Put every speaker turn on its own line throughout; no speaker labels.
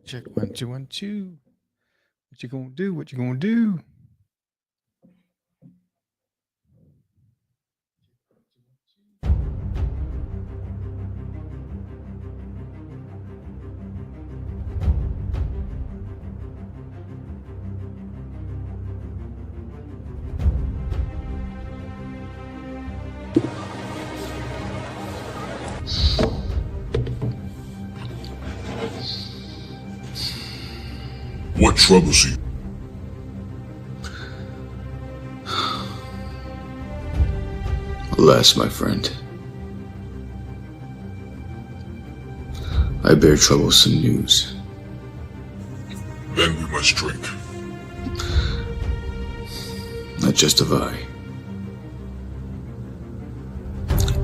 Check 1 2 1 2. What you gonna do? What you gonna do?
What troubles you?
Alas, my friend, I bear troublesome news.
Then we must drink.
Not just of I,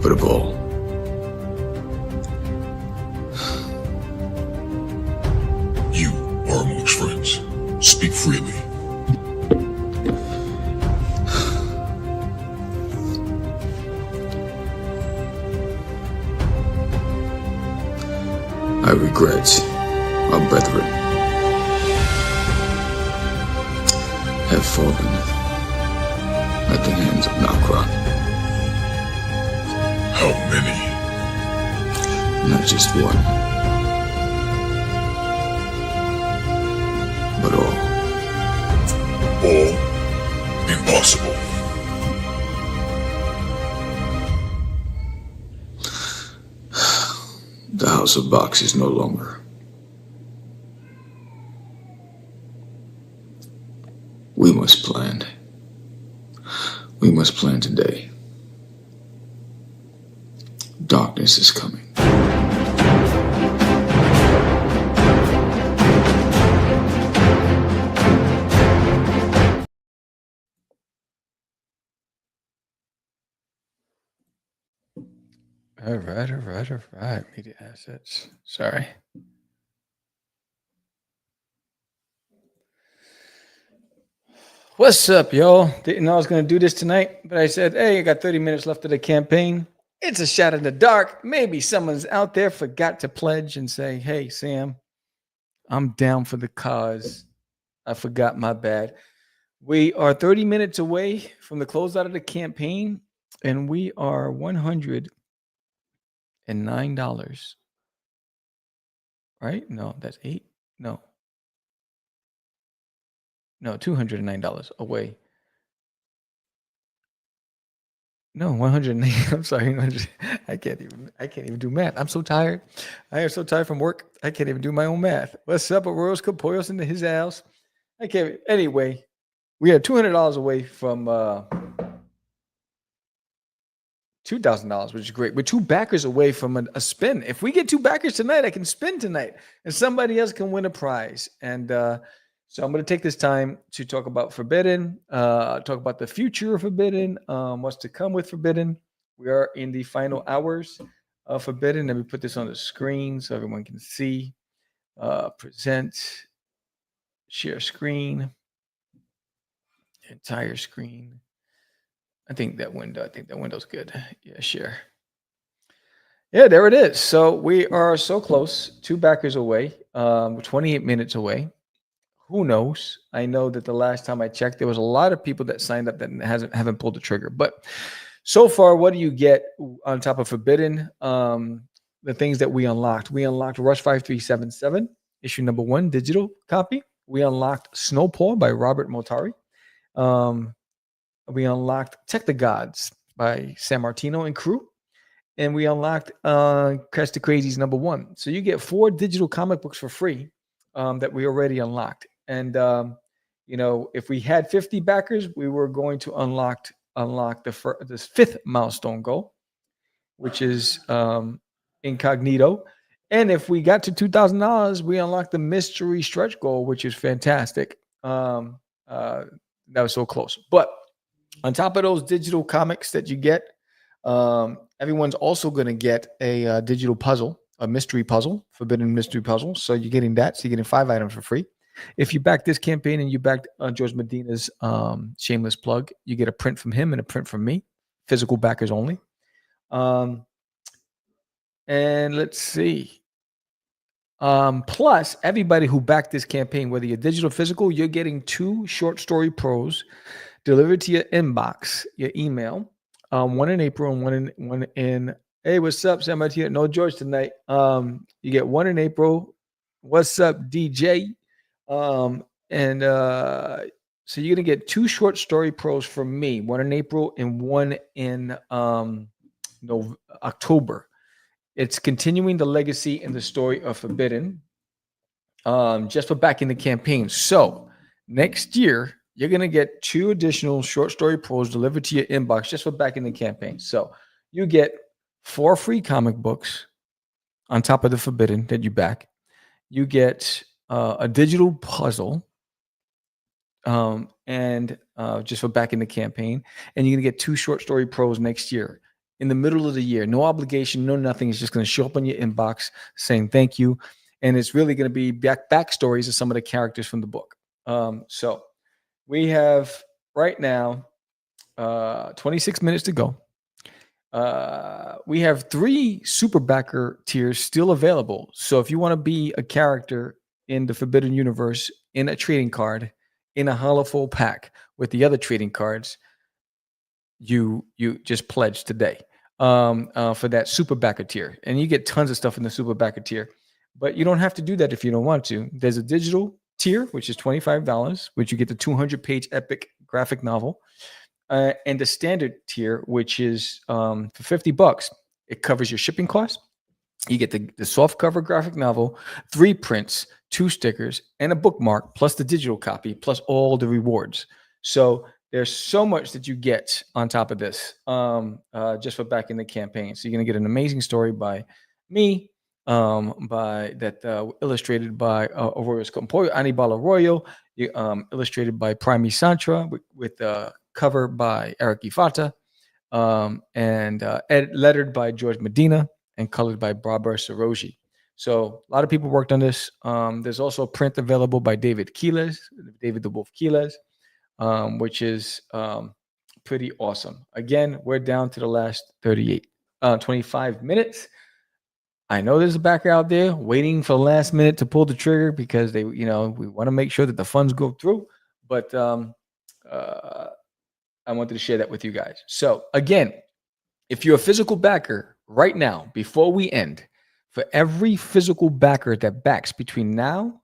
but of all.
You are amongst friends. Speak freely.
I regret, our brethren have fallen at the hands of Nakron.
How many?
Not just one, but all.
All? Impossible.
The House of Box is no longer. We must plan. We must plan today. Darkness is coming.
All right. Media assets. Sorry. What's up, y'all? Didn't know I was going to do this tonight, but I said, hey, I got 30 minutes left of the campaign. It's a shot in the dark. Maybe someone's out there forgot to pledge and say, hey, Sam, I'm down for the cause. I forgot, my bad. We are 30 minutes away from the closeout of the campaign, and we are $109. Right? No, that's $8. No, $209 away. No, 108. I'm sorry. I can't even do math. I'm so tired. I am so tired from work. I can't even do my own math. What's up, Aurora's Capoyos into his house? I can't. Anyway, we are $200 away from $2,000, which is great. We're 2 backers away from a spin. If we get 2 backers tonight, I can spin tonight, and somebody else can win a prize. And so I'm going to take this time to talk about Forbidden, talk about the future of Forbidden, what's to come with Forbidden. We are in the final hours of Forbidden. Let me put this on the screen so everyone can see. Present, share screen, entire screen. I think that window's good. Yeah, share. Yeah, there it is. So we are so close, 2 backers away, 28 minutes away. Who knows? I know that the last time I checked, there was a lot of people that signed up that haven't pulled the trigger. But so far, what do you get on top of Forbidden? The things that we unlocked. We unlocked Rush 5377, issue number 1, digital copy. We unlocked Snowpaw by Robert Motari. We unlocked Tech the Gods by San Martino and crew. And we unlocked Crash the Crazies number 1. So you get 4 digital comic books for free that we already unlocked. And if we had 50 backers, we were going to unlock this 5th milestone goal, which is Incognito. And if we got to $2,000, we unlocked the mystery stretch goal, which is fantastic. That was so close. But on top of those digital comics that you get, everyone's also going to get a digital puzzle, a mystery puzzle, Forbidden Mystery Puzzle. So you're getting that. So you're getting 5 items for free. If you back this campaign and you backed George Medina's shameless plug, you get a print from him and a print from me, physical backers only. And let's see. Plus, everybody who backed this campaign, whether you're digital or physical, you're getting 2 short story pros delivered to your inbox, your email. One in April and one in. Hey, what's up, Sam? Here, no George tonight. You get one in April. What's up, DJ? And so you're gonna get 2 short story pros from me, one in April and one in October. It's continuing the legacy and the story of Forbidden, just for backing the campaign. So next year, you're going to get 2 additional short story pros delivered to your inbox just for backing the campaign. So you get 4 free comic books on top of the Forbidden that you back. You get a digital puzzle, and just for backing the campaign. And you're going to get 2 short story pros next year in the middle of the year. No obligation, no nothing. It's just going to show up on your inbox saying thank you. And it's really going to be backstories of some of the characters from the book. So we have right now 26 minutes to go. We have 3 super backer tiers still available. So if you want to be a character in the Forbidden Universe in a trading card, in a hollow full pack with the other trading cards, you just pledge today for that super backer tier, and you get tons of stuff in the super backer tier. But you don't have to do that if you don't want to. There's a digital tier, which is $25, which you get the 200-page epic graphic novel, and the standard tier, which is for $50. It covers your shipping costs. You get the soft cover graphic novel, 3 prints, 2 stickers, and a bookmark, plus the digital copy, plus all the rewards. So there's so much that you get on top of this, just for backing the campaign. So you're going to get an amazing story by me, illustrated by Arroyo's Compoyo, Anibal Arroyo, illustrated by Primi Santra, with cover by Eric Ifata, and lettered by George Medina, and colored by Barbara Saroji. So a lot of people worked on this. There's also a print available by David the Wolf Quiles, which is pretty awesome. Again, we're down to the last 25 minutes. I know there's a backer out there waiting for the last minute to pull the trigger because we want to make sure that the funds go through. But I wanted to share that with you guys. So again, if you're a physical backer right now, before we end, for every physical backer that backs between now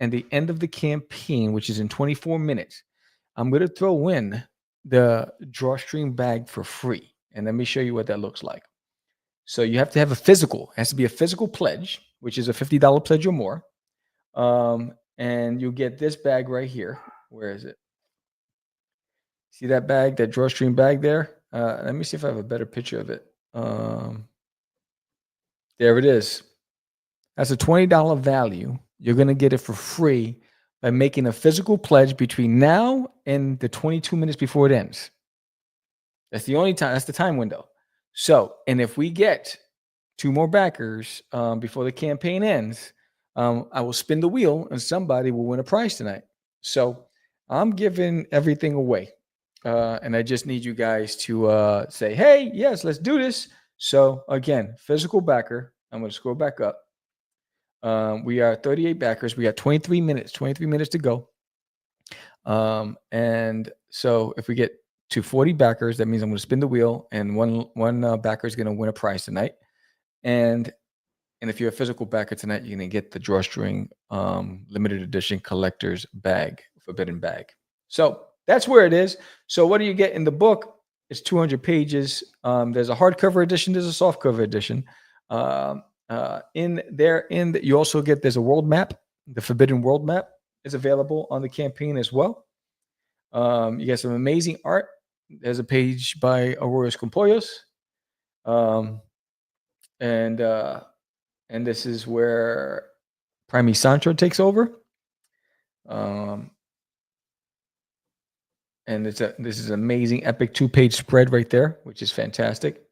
and the end of the campaign, which is in 24 minutes, I'm going to throw in the drawstring bag for free. And let me show you what that looks like. So you have to have a physical. It has to be a physical pledge, which is a $50 pledge or more. And you get this bag right here. Where is it? See that bag, that drawstring bag there? Let me see if I have a better picture of it. There it is. That's a $20 value. You're going to get it for free by making a physical pledge between now and the 22 minutes before it ends. That's the only time. That's the time window. So, and if we get 2 more backers before the campaign ends, I will spin the wheel and somebody will win a prize tonight. So I'm giving everything away. And I just need you guys to say, hey, yes, let's do this. So again, physical backer. I'm going to scroll back up. We are 38 backers. We got 23 minutes to go. And so if we get to 40 backers, that means I'm going to spin the wheel, and one backer is going to win a prize tonight. And if you're a physical backer tonight, you're going to get the drawstring limited edition collector's bag, Forbidden bag. So that's where it is. So what do you get in the book? It's 200 pages. There's a hardcover edition. There's a softcover edition. You also get, there's a world map. The Forbidden world map is available on the campaign as well. You get some amazing art. There's a page by Arroyo's Compoyos. And this is where Primi Santra takes over. And this is an amazing epic 2-page spread right there, which is fantastic.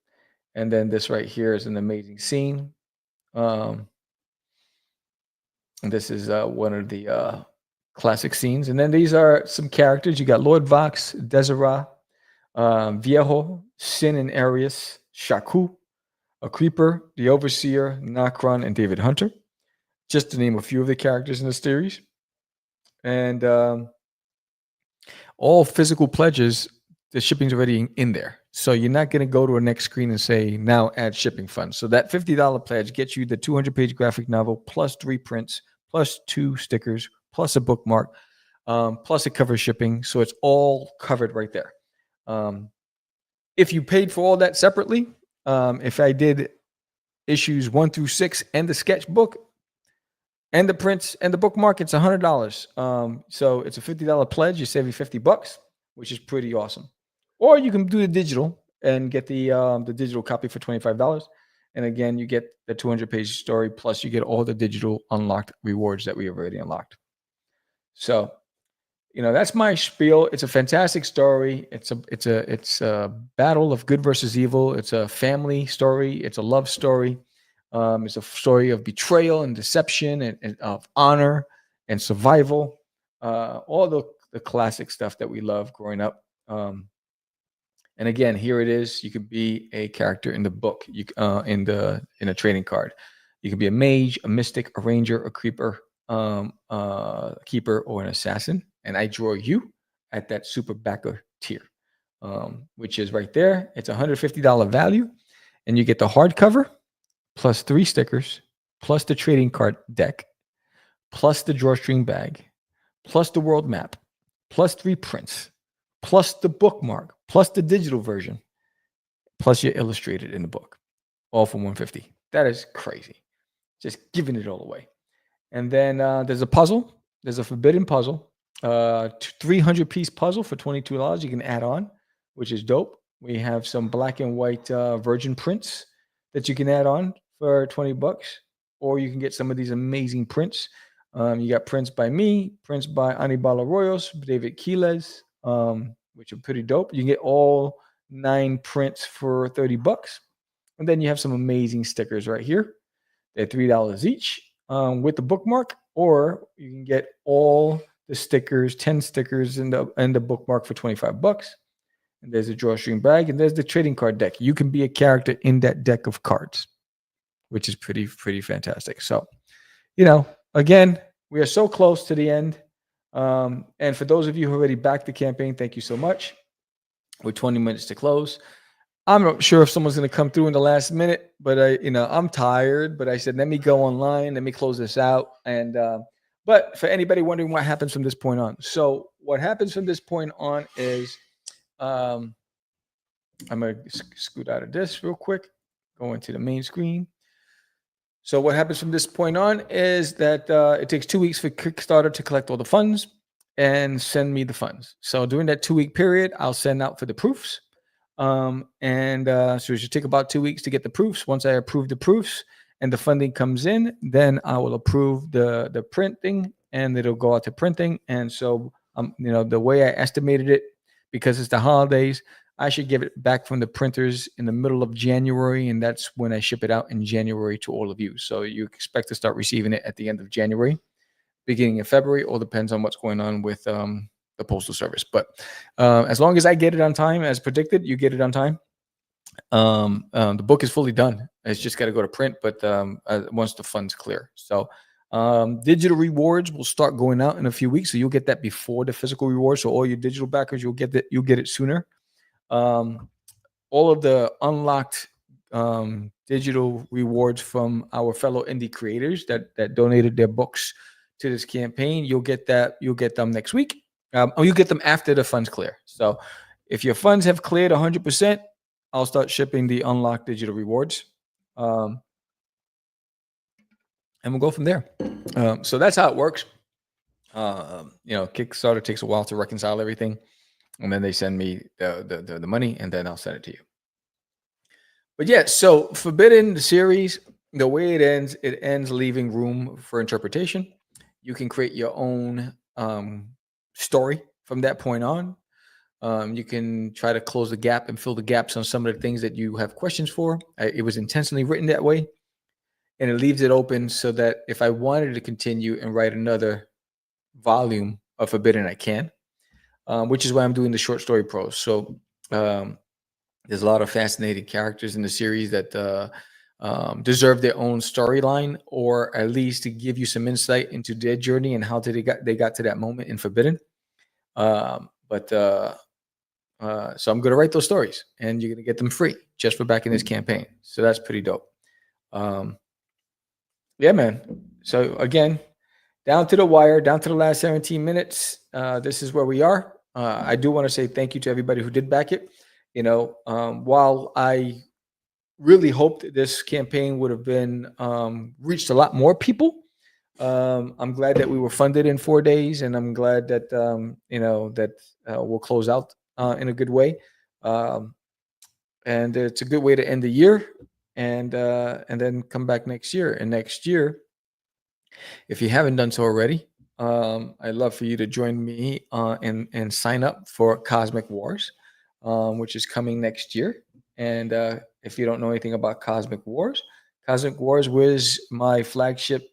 And then this right here is an amazing scene. And this is one of the classic scenes. And then these are some characters. You got Lord Vox, Desira, Viejo, Sin and Arius, Shaku, a Creeper, the Overseer, Nacron, and David Hunter. just to name a few of the characters in the series. And all physical pledges, the shipping's already in there. So you're not going to go to a next screen and say, now add shipping funds. So that $50 pledge gets you the 200-page graphic novel plus 3 prints, plus 2 stickers, plus a bookmark, plus it covers shipping. So it's all covered right there. If you paid for all that separately, if I did issues 1 through 6 and the sketchbook and the prints and the bookmark, it's $100. So it's a $50 pledge. You save you $50, which is pretty awesome. Or you can do the digital and get the digital copy for $25. And again, you get the 200-page story, plus you get all the digital unlocked rewards that we have already unlocked. So, that's my spiel. It's a fantastic story. It's a battle of good versus evil. It's a family story. It's a love story. It's a story of betrayal and deception and of honor and survival. All the classic stuff that we love growing up. And again, here it is. You could be a character in the book. In a trading card. You can be a mage, a mystic, a ranger, a creeper, keeper, or an assassin. And I draw you at that super backer tier, which is right there. It's $150 value, and you get the hardcover plus 3 stickers, plus the trading card deck, plus the drawstring bag, plus the world map, plus 3 prints, plus the bookmark, plus the digital version, plus you're illustrated in the book, all for $150. That is crazy. Just giving it all away. And then there's a puzzle. There's a forbidden puzzle, 300-piece puzzle for $22 you can add on, which is dope. We have some black and white virgin prints that you can add on for $20, or you can get some of these amazing prints. You got prints by me, prints by Anibal Arroyos, David Quiles, which are pretty dope. You can get all 9 prints for $30. And then you have some amazing stickers right here. They're $3 each with the bookmark, or you can get all the stickers, 10 stickers and the bookmark for $25. And there's a drawstring bag, and there's the trading card deck. You can be a character in that deck of cards, which is pretty fantastic. So, again, we are so close to the end. And for those of you who already backed the campaign, thank you so much. We're 20 minutes to close. I'm not sure if someone's going to come through in the last minute, but I'm tired. But I said, let me go online, let me close this out. And but for anybody wondering what happens from this point on, so what happens from this point on is, I'm going to scoot out of this real quick, go into the main screen. So what happens from this point on is that it takes 2 weeks for Kickstarter to collect all the funds and send me the funds. So during that 2-week period, I'll send out for the proofs. So it should take about 2 weeks to get the proofs. Once I approve the proofs and the funding comes in, then I will approve the printing, and it'll go out to printing. And so, the way I estimated it, because it's the holidays, I should give it back from the printers in the middle of January, and that's when I ship it out in January to all of you. So you expect to start receiving it at the end of January, beginning of February. All depends on what's going on with the Postal Service. But as long as I get it on time, as predicted, you get it on time. The book is fully done. It's just got to go to print, but once the funds clear. So digital rewards will start going out in a few weeks. So you'll get that before the physical rewards. So all your digital backers, you'll get it sooner. All of the unlocked digital rewards from our fellow indie creators that donated their books to this campaign, you'll get them next week. Or you get them after the funds clear. So if your funds have cleared 100%, I'll start shipping the unlocked digital rewards. And we'll go from there. So that's how it works. Kickstarter takes a while to reconcile everything. And then they send me the money, and then I'll send it to you. But yeah, so Forbidden, the series, the way it ends leaving room for interpretation. You can create your own story from that point on. You can try to close the gap and fill the gaps on some of the things that you have questions for. It was intentionally written that way, and it leaves it open so that if I wanted to continue and write another volume of Forbidden, I can. Which is why I'm doing the short story prose. So there's a lot of fascinating characters in the series that deserve their own storyline, or at least to give you some insight into their journey and how they got to that moment in Forbidden. But so I'm going to write those stories, and you're going to get them free just for backing this campaign. So that's pretty dope. Yeah, man. So again, down to the wire, down to the last 17 minutes. This is where we are. I do want to say thank you to everybody who did back it. While I really hoped that this campaign would have been reached a lot more people, I'm glad that we were funded in 4 days, and I'm glad that we'll close out in a good way. And it's a good way to end the year, and then come back next year. And next year, if you haven't done so already, I'd love for you to join me and sign up for Cosmic Wars, which is coming next year. And if you don't know anything about Cosmic Wars was my flagship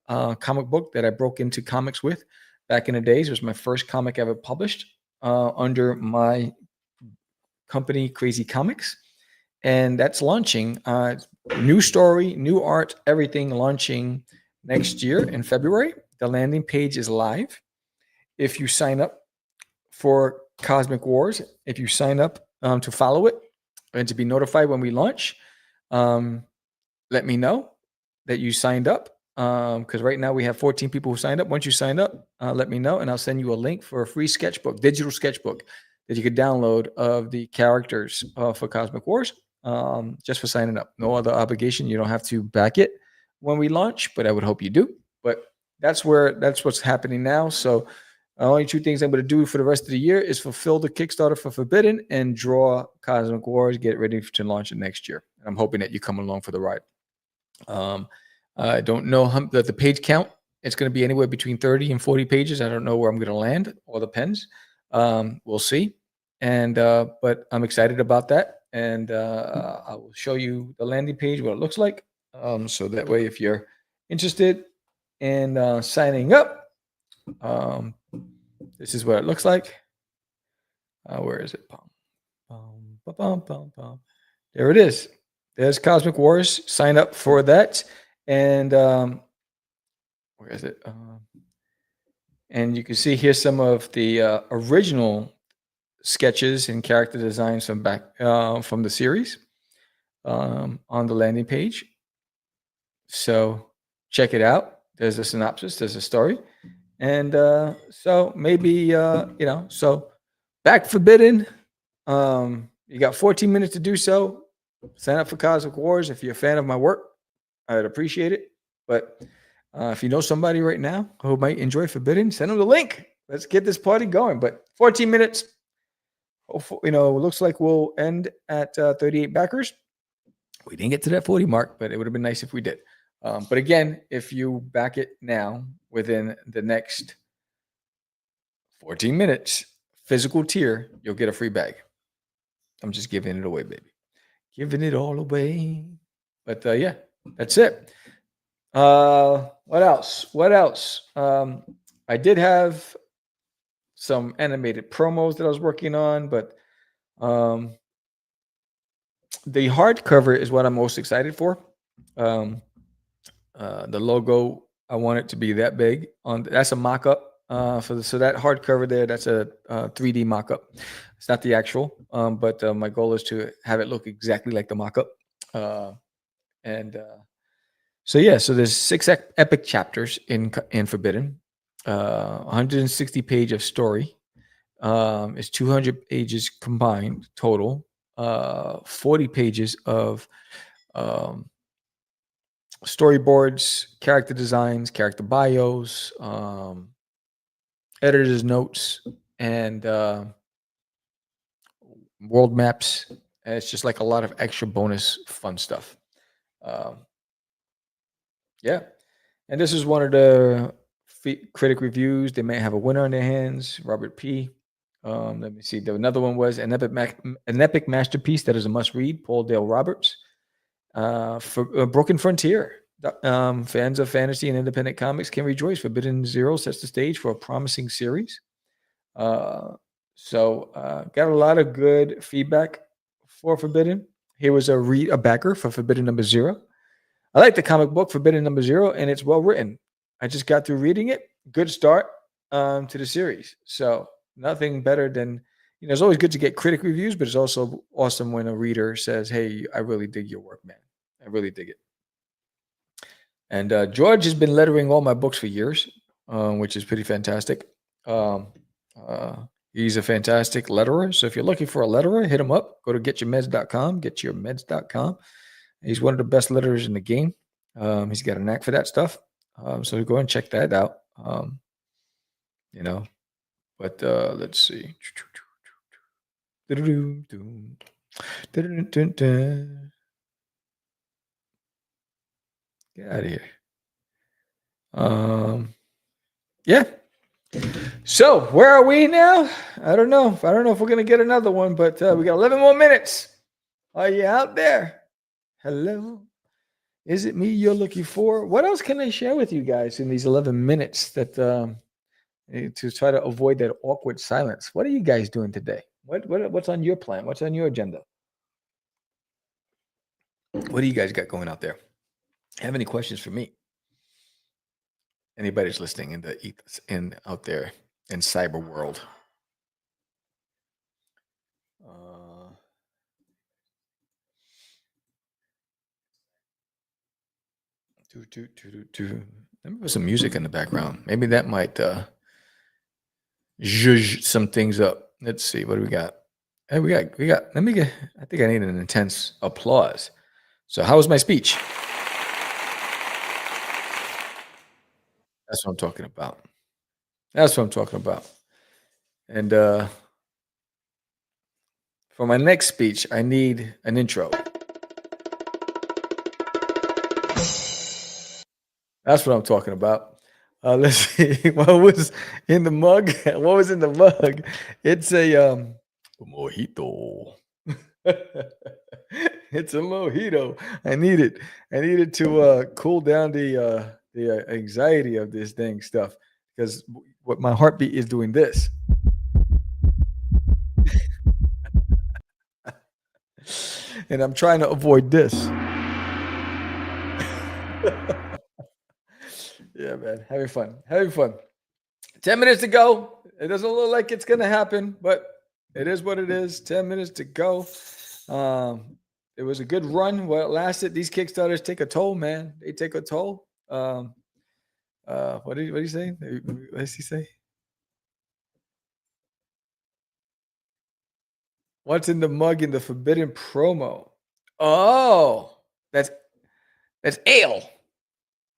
comic book that I broke into comics with back in the days. It was my first comic ever published under my company, Crazy Comics. And that's launching. New story, new art, everything launching next year in February. The landing page is live. If you sign up for Cosmic Wars, if you sign up to follow it and to be notified when we launch, let me know that you signed up. Because right now we have 14 people who signed up. Once you sign up, let me know, and I'll send you a link for a free sketchbook, digital sketchbook that you could download of the characters for Cosmic Wars, just for signing up. No other obligation. You don't have to back it when we launch, but I would hope you do. But that's what's happening now. So only two things I'm going to do for the rest of the year is fulfill the Kickstarter for Forbidden and draw Cosmic Wars, get ready to launch it next year. I'm hoping that you come along for the ride. I don't know the page count. It's going to be anywhere between 30 and 40 pages. I don't know where I'm going to land. All depends. We'll see. And but I'm excited about that. And I will show you the landing page, what it looks like. So that way, if you're interested in signing up, this is what it looks like. Where is it? There it is. There's Cosmic Wars. Sign up for that. And where is it? And you can see here some of the original sketches and character designs from the series on the landing page. So check it out. There's a synopsis. There's a story. And so maybe, so back Forbidden. You got 14 minutes to do so. Sign up for Cosmic Wars if you're a fan of my work. I'd appreciate it. But if you know somebody right now who might enjoy Forbidden, send them the link. Let's get this party going. But 14 minutes, looks like we'll end at 38 backers. We didn't get to that 40 mark, but it would have been nice if we did. But again, if you back it now within the next 14 minutes, physical tier, you'll get a free bag. I'm just giving it away, baby. Giving it all away. But yeah. That's it. What else? I did have some animated promos that I was working on, but the hardcover is what I'm most excited for. The logo, I want it to be that big. That's a mock-up so that hardcover there. That's a 3D mock-up. It's not the actual, but my goal is to have it look exactly like the mock-up. So there's 6 epic chapters in Forbidden, 160 page of story. It's 200 pages combined total, 40 pages of storyboards, character designs, character bios, editor's notes, and world maps. And it's just like a lot of extra bonus fun stuff. Yeah. And this is one of the critic reviews. They may have a winner on their hands. Robert P. Let me see. Another one was an epic masterpiece that is a must read. Paul Dale Roberts. For Broken Frontier. Fans of fantasy and independent comics can rejoice. Forbidden Zero sets the stage for a promising series. Got a lot of good feedback for Forbidden. Here was a backer for Forbidden number 0. I like the comic book Forbidden Number Zero, and it's well written. I just got through reading it. Good start to the series. So nothing better than, it's always good to get critic reviews, but it's also awesome when a reader says, "Hey, I really dig your work, man. I really dig it." And George has been lettering all my books for years, which is pretty fantastic. Um, he's a fantastic letterer. So if you're looking for a letterer, hit him up. Go to getyourmeds.com, getyourmeds.com. He's one of the best letterers in the game. He's got a knack for that stuff. So go and check that out. But let's see. Get out of here. Yeah. So where are we now? I don't know. I don't know if we're gonna get another one, but we got 11 more minutes. Are you out there? Hello. Is it me you're looking for? What else can I share with you guys in these 11 minutes that to try to avoid that awkward silence? What are you guys doing today? What's on your plan? What's on your agenda? What do you guys got going out there? Have any questions for me? Anybody's listening in out there in cyber world? Let me put some music in the background. Maybe that might zhuzh some things up. Let's see. What do we got? Hey, we got. Let me get. I think I need an intense applause. So, how was my speech? That's what I'm talking about. That's what I'm talking about. And for my next speech, I need an intro. That's what I'm talking about. Let's see. What was in the mug? What was in the mug? It's a mojito. It's a mojito. I need it. I need it to cool down the anxiety of this dang stuff, because what my heartbeat is doing this. And I'm trying to avoid this. Yeah, man. Having fun. Having fun. 10 minutes to go. It doesn't look like it's going to happen, but it is what it is. 10 minutes to go. It was a good run while it lasted. These Kickstarters take a toll, man. They take a toll. What did he say? What does he say? What's in the mug in the forbidden promo? Oh, that's ale.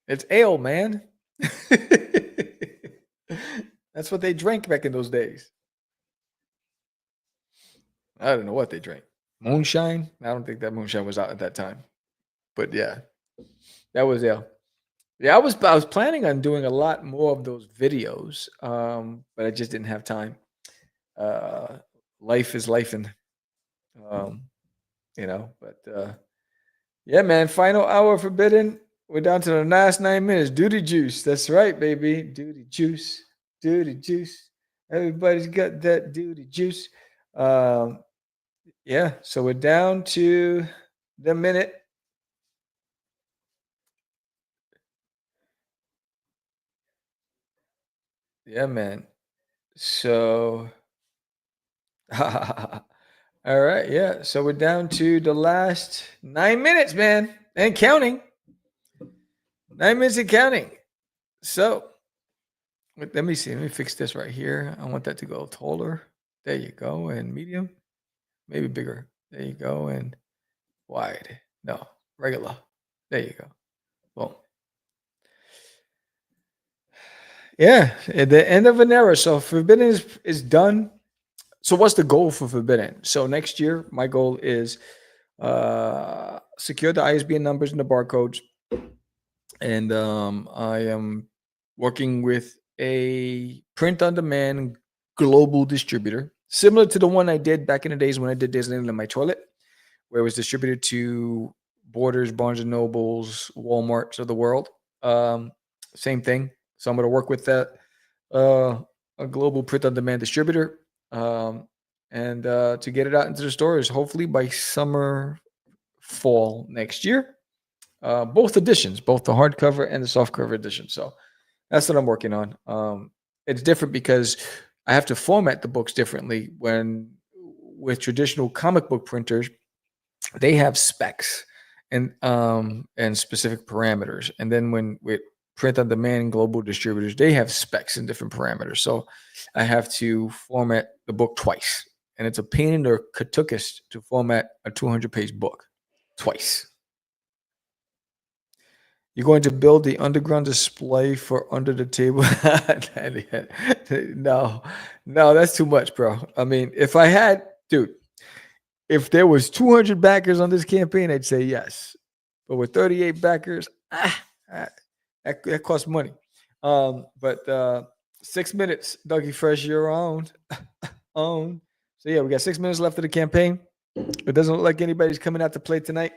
It's ale, man. That's what they drank back in those days. I don't know what they drank. Moonshine? I don't think that moonshine was out at that time. But yeah, that was ale. Yeah, I was planning on doing a lot more of those videos, but I just didn't have time. Life is life, and But yeah, man. Final hour forbidden. We're down to the last 9 minutes. Duty juice. That's right, baby. Duty juice. Duty juice. Everybody's got that duty juice. Yeah. So we're down to the minute. Yeah, man. So, all right. Yeah. So we're down to the last 9 minutes, man, and counting. 9 minutes and counting. So, let me see. Let me fix this right here. I want that to go taller. There you go. And medium. Maybe bigger. There you go. And wide. No, regular. There you go. Boom. Yeah, at the end of an era. So Forbidden is done. So what's the goal for Forbidden? So next year, my goal is secure the ISBN numbers and the barcodes. And I am working with a print-on-demand global distributor, similar to the one I did back in the days when I did Disneyland in my toilet, where it was distributed to Borders, Barnes & Nobles, Walmarts of the world. Same thing. So I'm going to work with that, a global print-on-demand distributor, and to get it out into the stores, hopefully by summer, fall next year. both editions, both the hardcover and the softcover edition. So that's what I'm working on. It's different because I have to format the books differently. When with traditional comic book printers, they have specs and specific parameters, and then when with print on demand global distributors, they have specs and different parameters. So I have to format the book twice, and it's a pain in the katukas to format a 200-page book twice. You're going to build the underground display for under the table? No, no, that's too much, bro. I mean, if I had, dude, if there was 200 backers on this campaign, I'd say yes. But with 38 backers, that costs money. But 6 minutes, Dougie Fresh, you're on. So yeah, we got 6 minutes left of the campaign. It doesn't look like anybody's coming out to play tonight.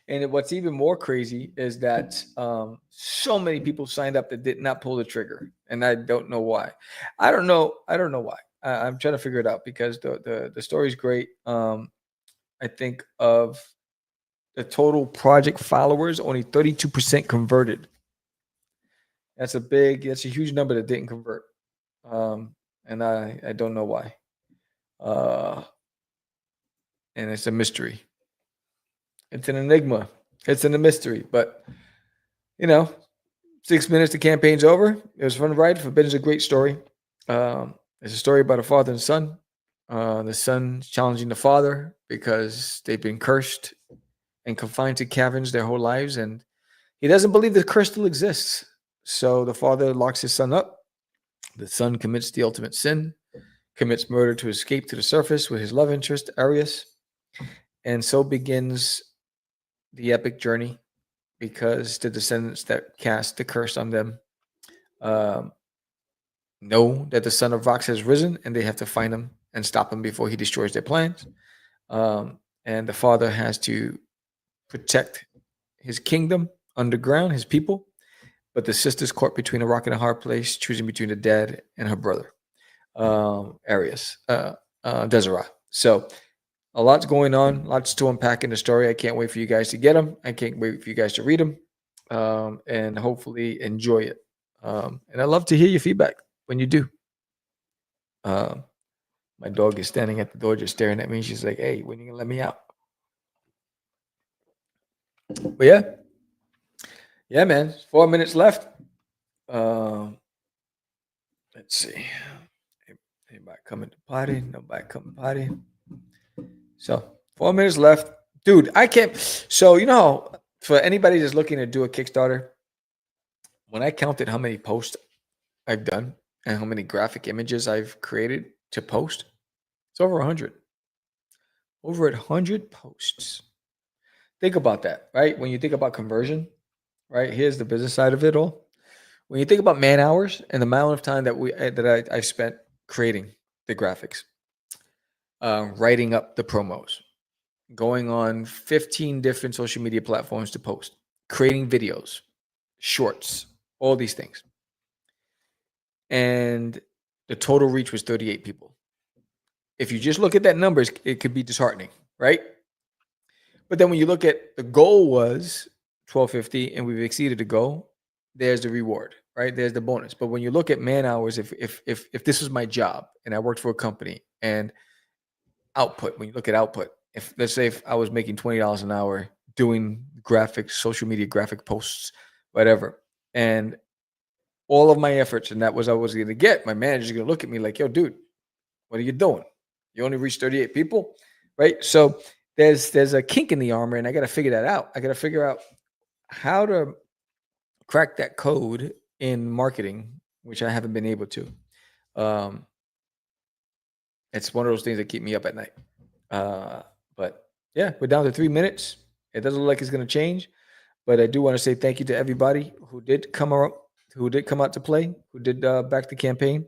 And what's even more crazy is that so many people signed up that did not pull the trigger, and I don't know why. I don't know why. I'm trying to figure it out because the story's great. I think of the total project followers, only 32% converted. That's a huge number that didn't convert, and I don't know why. And it's a mystery. It's an enigma. It's a mystery. But, 6 minutes, the campaign's over. It was fun to write. Forbidden's a great story. It's a story about a father and son. The son challenging the father because they've been cursed and confined to caverns their whole lives. And he doesn't believe the curse still exists. So the father locks his son up. The son commits the ultimate sin, commits murder to escape to the surface with his love interest, Arius. And so begins the epic journey, because the descendants that cast the curse on them know that the son of Vox has risen, and they have to find him and stop him before he destroys their plans. And the father has to protect his kingdom underground, his people, but the sister's caught between a rock and a hard place, choosing between the dad and her brother, Arius, Desiree. So a lot's going on, lots to unpack in the story. I can't wait for you guys to get them. I can't wait for you guys to read them, and hopefully enjoy it. And I love to hear your feedback when you do. My dog is standing at the door just staring at me. She's like, hey, when are you going to let me out? But yeah. Yeah, man. 4 minutes left. Let's see. Anybody coming to party? Nobody coming to party. So 4 minutes left. Dude, I can't. So, for anybody that's looking to do a Kickstarter, when I counted how many posts I've done and how many graphic images I've created to post, it's over 100. Over 100 posts. Think about that, right? When you think about conversion, right? Here's the business side of it all. When you think about man hours and the amount of time that I spent creating the graphics, writing up the promos, going on 15 different social media platforms to post, creating videos, shorts, all these things. And the total reach was 38 people. If you just look at that numbers, it could be disheartening, right? But then when you look at the goal was 1250 and we've exceeded the goal, there's the reward, right? There's the bonus. But when you look at man hours, if this was my job and I worked for a company, and output, when you look at output, let's say if I was making $20 an hour doing graphics, social media graphic posts, whatever, and all of my efforts, and that was I was going to get, my manager's going to look at me like, yo, dude, what are you doing? You only reached 38 people, right? So there's a kink in the armor, and I got to figure that out. I got to figure out how to crack that code in marketing, which I haven't been able to. It's one of those things that keep me up at night. But yeah, we're down to 3 minutes. It doesn't look like it's going to change, but I do want to say thank you to everybody who did come out to play, who did back the campaign.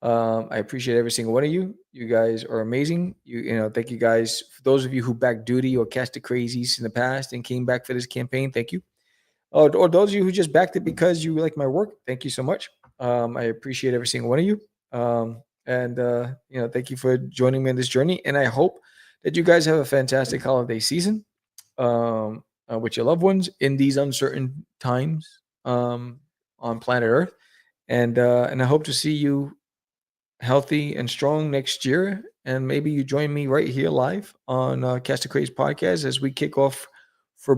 I appreciate every single one of you. You guys are amazing. Thank you guys. For those of you who backed Duty or Cast the Crazies in the past and came back for this campaign, thank you. Or those of you who just backed it because you like my work, thank you so much. I appreciate every single one of you. Thank you for joining me in this journey. And I hope that you guys have a fantastic holiday season. with your loved ones in these uncertain times on planet Earth. And I hope to see you healthy and strong next year. And maybe you join me right here live on Cast the Craze podcast as we kick off for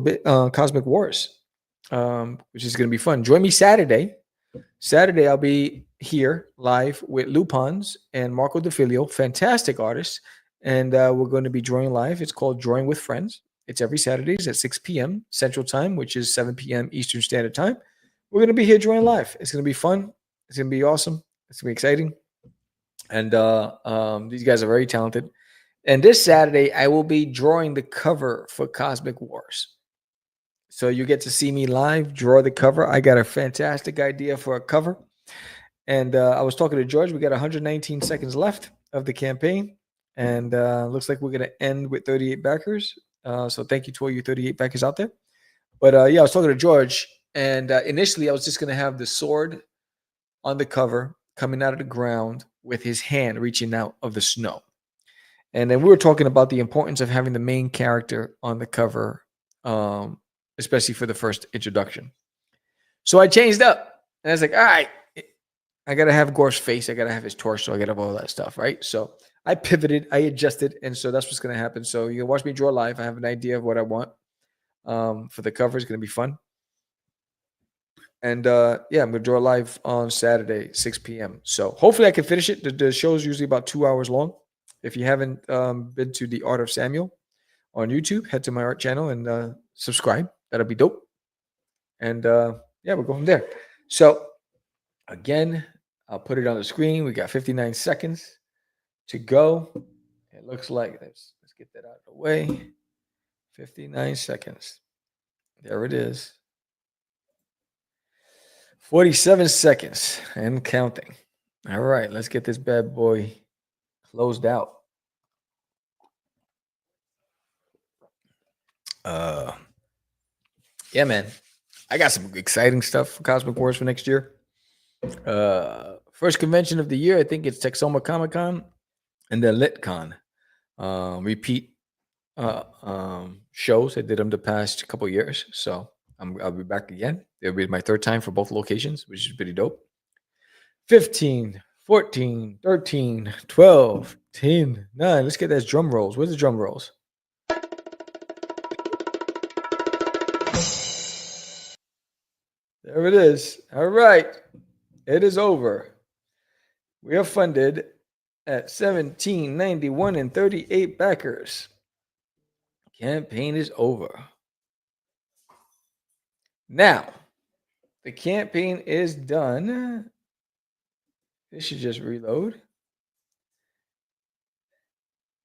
Cosmic Wars, which is going to be fun. Join me Saturday. Saturday, I'll be here live with Lupons and Marco DeFilio, fantastic artists. And we're going to be drawing live. It's called Drawing with Friends. It's every Saturdays at 6 p.m. Central Time, which is 7 p.m. Eastern Standard Time. We're going to be here drawing live. It's going to be fun. It's going to be awesome. It's going to be exciting. And these guys are very talented. And this Saturday, I will be drawing the cover for Cosmic Wars. So you get to see me live, draw the cover. I got a fantastic idea for a cover. And I was talking to George. We got 119 seconds left of the campaign. And looks like we're going to end with 38 backers. So thank you to all you 38 backers out there. But yeah, I was talking to George. And initially, I was just going to have the sword on the cover coming out of the ground with his hand reaching out of the snow. And then we were talking about the importance of having the main character on the cover, especially for the first introduction. So I changed up. And I was like, all right, I got to have Gore's face. I got to have his torso. I got to have all that stuff, right? So I pivoted. I adjusted. And so that's what's going to happen. So you can watch me draw live. I have an idea of what I want for the cover. It's going to be fun. And yeah, I'm going to draw live on Saturday, 6 p.m. So hopefully I can finish it. The show is usually about 2 hours long. If you haven't been to The Art of Samuel on YouTube, head to my art channel and subscribe. That'll be dope. And yeah, we'll go from there. So again, I'll put it on the screen. We got 59 seconds to go. It looks like, let's get that out of the way. 59 seconds. There it is. 47 seconds and counting. All right, let's get this bad boy closed out. Yeah, man. I got some exciting stuff for Cosmic Wars for next year. First convention of the year, I think it's Texoma Comic Con and then LitCon. Repeat shows. I did them the past couple of years. So I'll be back again. It'll be my third time for both locations, which is pretty dope. 15, 14, 13, 12, 10, 9. Let's get those drum rolls. Where's the drum rolls? There it is. All right. It is over. We are funded at $17.91 and 38 backers. Campaign is over. Now, the campaign is done. This should just reload.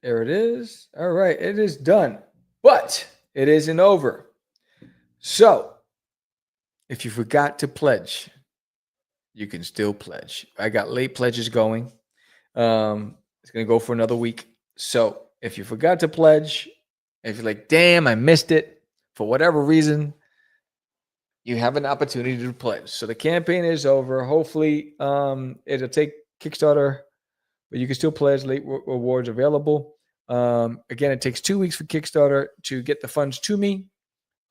There it is. All right, it is done. But it isn't over. So, if you forgot to pledge, you can still pledge. I got late pledges going. It's going to go for another week. So, if you forgot to pledge, if you're like, damn, I missed it, for whatever reason, you have an opportunity to pledge. So the campaign is over. Hopefully, it'll take Kickstarter, but you can still pledge. Late rewards available. Again, it takes 2 weeks for Kickstarter to get the funds to me.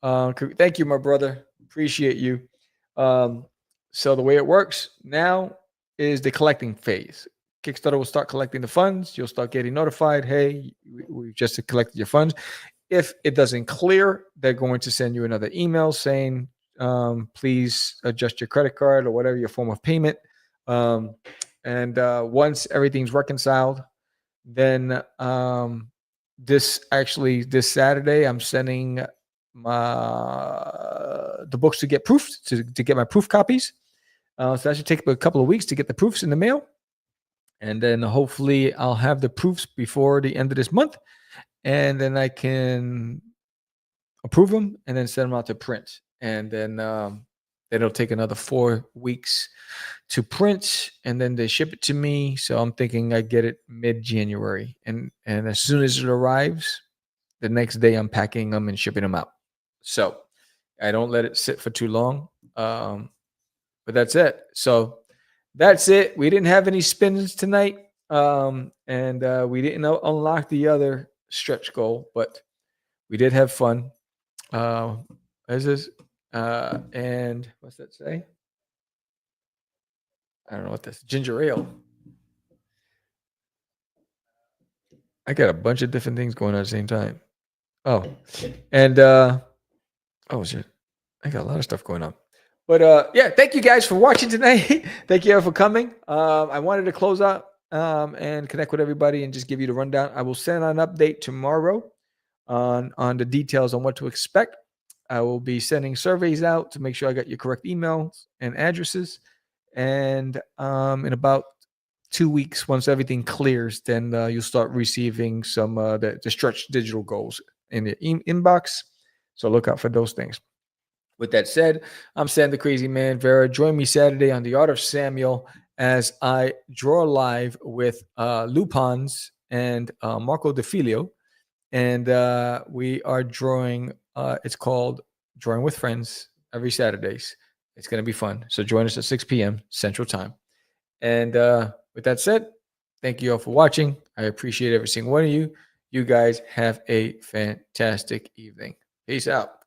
Thank you, my brother. Appreciate you. So the way it works now is the collecting phase. Kickstarter will start collecting the funds. You'll start getting notified. Hey, we just collected your funds. If it doesn't clear, they're going to send you another email saying, please adjust your credit card or whatever your form of payment. And once everything's reconciled, then this Saturday, I'm sending the books to get proofs, to get my proof copies. So that should take a couple of weeks to get the proofs in the mail. And then hopefully I'll have the proofs before the end of this month. And then I can approve them and then send them out to print. And then it'll take another 4 weeks to print, and then they ship it to me. So I'm thinking I get it mid-January. And as soon as it arrives, the next day I'm packing them and shipping them out. So I don't let it sit for too long. But that's it. So that's it. We didn't have any spins tonight. And we didn't unlock the other stretch goal, but we did have fun. Is this? And what's that say? I don't know what this ginger ale. I got a bunch of different things going on at the same time. Oh, and oh shit, I got a lot of stuff going on. But yeah, thank you guys for watching tonight. Thank you all for coming. I wanted to close out and connect with everybody and just give you the rundown. I will send an update tomorrow on the details on what to expect. I will be sending surveys out to make sure I got your correct emails and addresses. And in about 2 weeks, once everything clears, then you'll start receiving some the stretch digital goals in the inbox. So look out for those things. With that said, I'm Sam the Crazy Man Vera. Join me Saturday on The Art of Samuel as I draw live with Lupans and Marco DeFilio. And we are drawing, it's called Drawing with Friends every Saturdays. It's going to be fun. So join us at 6 p.m. Central Time. And with that said, thank you all for watching. I appreciate every single one of you. You guys have a fantastic evening. Peace out.